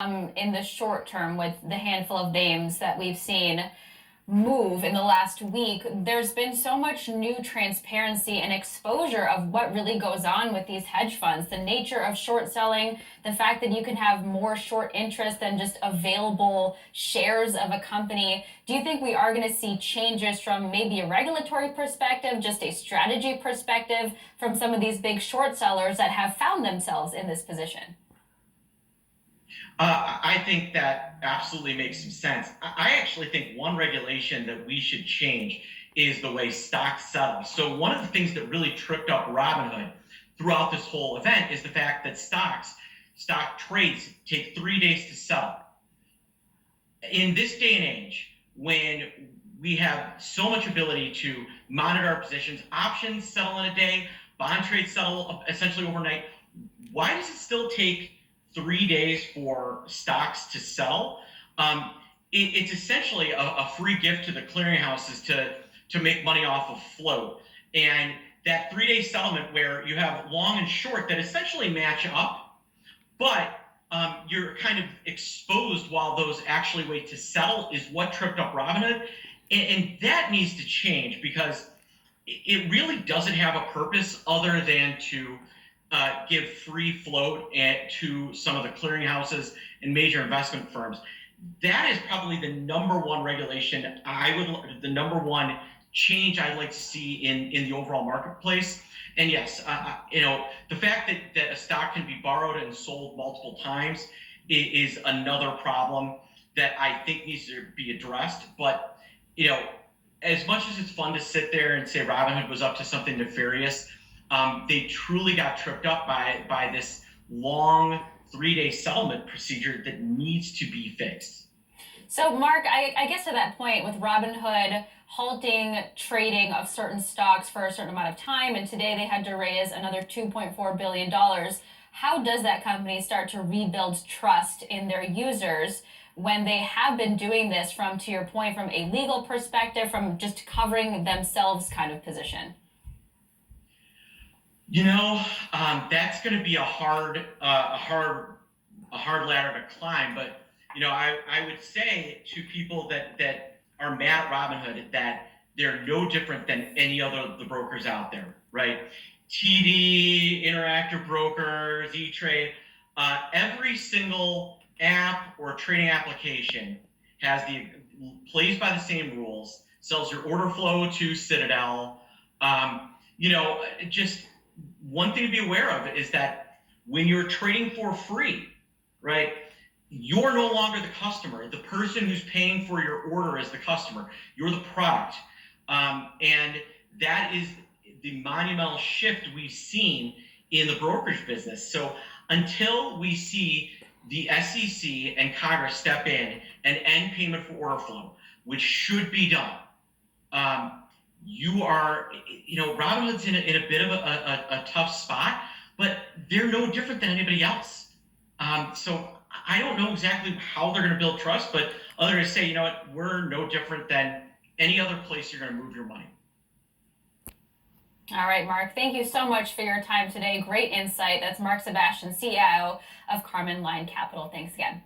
In the short term with the handful of names that we've seen move in the last week, there's been so much new transparency and exposure of what really goes on with these hedge funds, the nature of short selling, the fact that you can have more short interest than just available shares of a company. Do you think we are going to see changes from maybe a regulatory perspective, just a strategy perspective from some of these big short sellers that have found themselves in this position? I think that absolutely makes some sense. I actually think one regulation that we should change is the way stocks settle. So one of the things that really tripped up Robinhood throughout this whole event is the fact that stock trades take 3 days to settle. In this day and age, when we have so much ability to monitor our positions, options settle in a day, bond trades settle essentially overnight, why does it still take 3 days for stocks to settle? It's essentially a free gift to the clearinghouses to make money off of float. And that 3 day settlement where you have long and short that essentially match up, but you're kind of exposed while those actually wait to settle is what tripped up Robinhood. And that needs to change because it really doesn't have a purpose other than to give free float to some of the clearinghouses and major investment firms. That is probably the number one regulation the number one change I'd like to see in the overall marketplace. And yes, the fact that a stock can be borrowed and sold multiple times is another problem that I think needs to be addressed. But as much as it's fun to sit there and say Robinhood was up to something nefarious, they truly got tripped up by this long 3 day settlement procedure that needs to be fixed. So, Mark, I guess to that point with Robinhood halting trading of certain stocks for a certain amount of time, and today they had to raise another $2.4 billion. How does that company start to rebuild trust in their users when they have been doing this from, to your point, from a legal perspective, from just covering themselves kind of position? That's going to be a hard ladder to climb. But I would say to people that are mad at Robinhood that they're no different than any other of the brokers out there, right? TD, Interactive Brokers, E-Trade, every single app or trading application plays by the same rules, sells your order flow to Citadel. Just one thing to be aware of is that when you're trading for free, right, you're no longer the customer. The person who's paying for your order is the customer. You're the product. And that is the monumental shift we've seen in the brokerage business. So until we see the SEC and Congress step in and end payment for order flow, which should be done, Robinhood's in a bit of a tough spot, but they're no different than anybody else. So I don't know exactly how they're going to build trust, but other than to say, we're no different than any other place you're going to move your money. All right, Mark, thank you so much for your time today. Great insight. That's Mark Sebastian, CIO of Carmen Line Capital. Thanks again.